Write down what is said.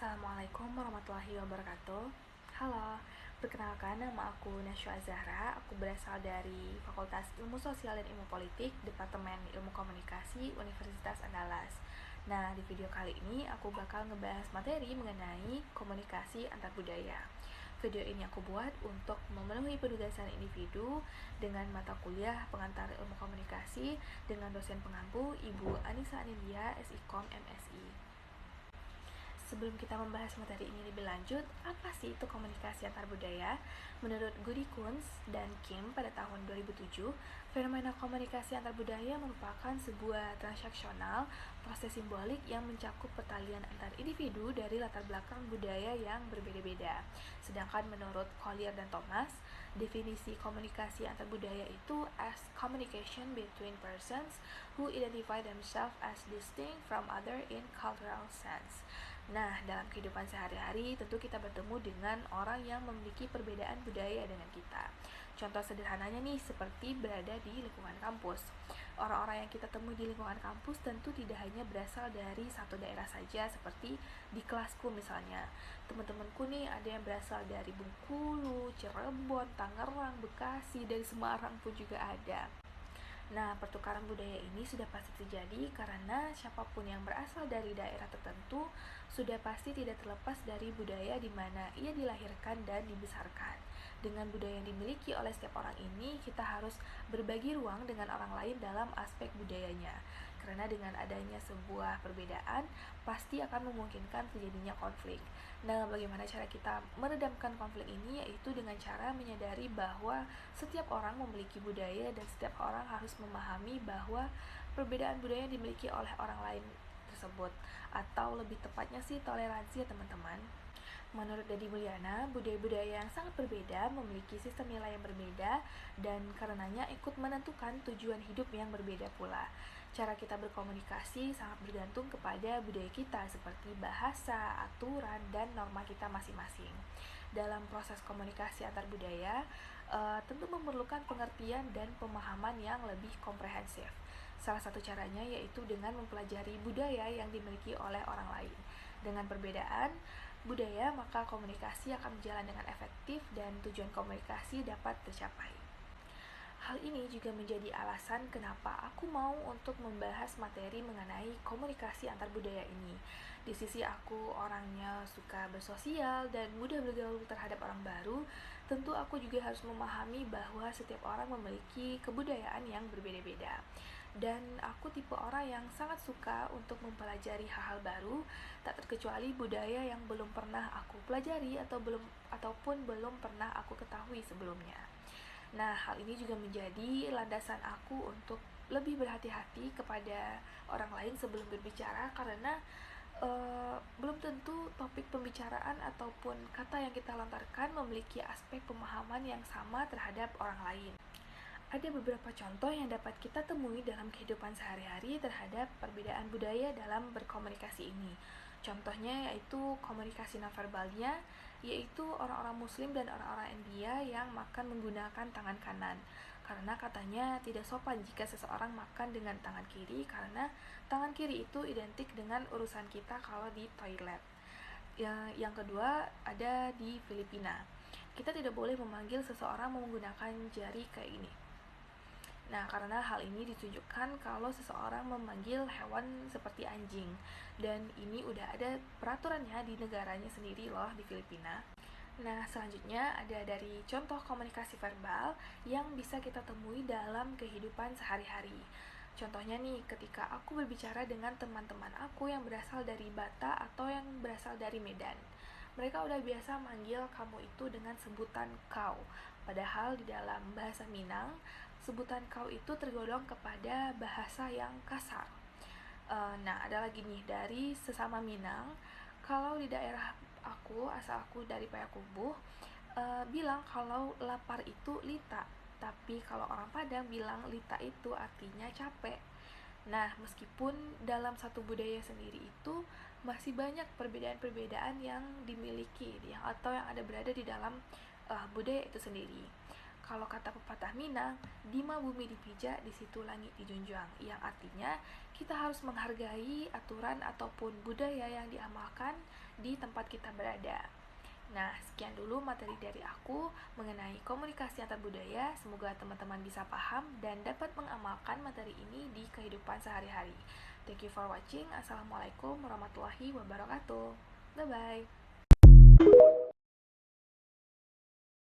Assalamualaikum warahmatullahi wabarakatuh. Halo, perkenalkan nama aku Nasya Zahra. Aku berasal dari Fakultas Ilmu Sosial dan Ilmu Politik, Departemen Ilmu Komunikasi, Universitas Andalas. Nah, di video kali ini aku bakal ngebahas materi mengenai komunikasi antar budaya. Video ini aku buat untuk memenuhi penugasan individu dengan mata kuliah pengantar ilmu komunikasi dengan dosen pengampu Ibu Anissa Anilia, SIKOM MSI. Sebelum kita membahas materi ini lebih lanjut, apa sih itu komunikasi antar budaya? Menurut Goody Kunz dan Kim pada tahun 2007, fenomena komunikasi antar budaya merupakan sebuah transaksional proses simbolik yang mencakup pertalian antar individu dari latar belakang budaya yang berbeda-beda. Sedangkan menurut Collier dan Thomas, definisi komunikasi antar budaya itu as communication between persons who identify themselves as distinct from other in cultural sense. Nah, dalam kehidupan sehari-hari tentu kita bertemu dengan orang yang memiliki perbedaan budaya dengan kita. Contoh sederhananya nih seperti berada di lingkungan kampus. Orang-orang yang kita temui di lingkungan kampus tentu tidak hanya berasal dari satu daerah saja seperti di kelasku misalnya. Teman-temanku nih ada yang berasal dari Bengkulu, Cirebon, Tangerang, Bekasi, dari Semarang pun juga ada. Nah, pertukaran budaya ini sudah pasti terjadi karena siapapun yang berasal dari daerah tertentu sudah pasti tidak terlepas dari budaya di mana ia dilahirkan dan dibesarkan. Dengan budaya yang dimiliki oleh setiap orang ini, kita harus berbagi ruang dengan orang lain dalam aspek budayanya. Karena dengan adanya sebuah perbedaan, pasti akan memungkinkan terjadinya konflik. Nah, bagaimana cara kita meredamkan konflik ini? Yaitu dengan cara menyadari bahwa setiap orang memiliki budaya dan setiap orang harus memahami bahwa perbedaan budaya yang dimiliki oleh orang lain tersebut, atau lebih tepatnya sih toleransi ya teman-teman. Menurut Deddy Mulyana, budaya-budaya yang sangat berbeda memiliki sistem nilai yang berbeda dan karenanya ikut menentukan tujuan hidup yang berbeda pula. Cara kita berkomunikasi sangat bergantung kepada budaya kita seperti bahasa, aturan, dan norma kita masing-masing. Dalam proses komunikasi antar budaya, tentu memerlukan pengertian dan pemahaman yang lebih komprehensif. Salah satu caranya yaitu dengan mempelajari budaya yang dimiliki oleh orang lain. Dengan perbedaan budaya, maka komunikasi akan berjalan dengan efektif dan tujuan komunikasi dapat tercapai. Hal ini juga menjadi alasan kenapa aku mau untuk membahas materi mengenai komunikasi antar budaya ini. Di sisi aku orangnya suka bersosial dan mudah bergaul terhadap orang baru, tentu aku juga harus memahami bahwa setiap orang memiliki kebudayaan yang berbeda-beda. Dan aku tipe orang yang sangat suka untuk mempelajari hal-hal baru, tak terkecuali budaya yang belum pernah aku pelajari ataupun belum pernah aku ketahui sebelumnya. Nah, hal ini juga menjadi landasan aku untuk lebih berhati-hati kepada orang lain sebelum berbicara karena belum tentu topik pembicaraan ataupun kata yang kita lontarkan memiliki aspek pemahaman yang sama terhadap orang lain. Ada beberapa contoh yang dapat kita temui dalam kehidupan sehari-hari terhadap perbedaan budaya dalam berkomunikasi ini. Contohnya yaitu komunikasi nonverbalnya, yaitu orang-orang Muslim dan orang-orang India yang makan menggunakan tangan kanan. Karena katanya tidak sopan jika seseorang makan dengan tangan kiri, karena tangan kiri itu identik dengan urusan kita kalau di toilet. Yang kedua ada di Filipina. Kita tidak boleh memanggil seseorang menggunakan jari kayak ini. Nah, karena hal ini ditunjukkan kalau seseorang memanggil hewan seperti anjing. Dan ini udah ada peraturannya di negaranya sendiri loh, di Filipina. Nah, selanjutnya ada dari contoh komunikasi verbal yang bisa kita temui dalam kehidupan sehari-hari. Contohnya nih, ketika aku berbicara dengan teman-teman aku yang berasal dari Batak atau yang berasal dari Medan. Mereka udah biasa manggil kamu itu dengan sebutan kau. Padahal di dalam bahasa Minang, sebutan kau itu tergolong kepada bahasa yang kasar. Nah, ada lagi nih dari sesama Minang. Kalau di daerah asal aku dari Payakumbuh, bilang kalau lapar itu lita. Tapi kalau orang Padang bilang lita itu artinya capek. Nah, meskipun dalam satu budaya sendiri itu masih banyak perbedaan-perbedaan yang dimiliki atau yang ada berada di dalam budaya itu sendiri. Kalau kata pepatah Minang, di mana bumi dipijak, di situ langit dijunjung, yang artinya kita harus menghargai aturan ataupun budaya yang diamalkan di tempat kita berada. Nah, sekian dulu materi dari aku mengenai komunikasi antar budaya. Semoga teman-teman bisa paham dan dapat mengamalkan materi ini di kehidupan sehari-hari. Thank you for watching. Assalamualaikum warahmatullahi wabarakatuh. Bye-bye.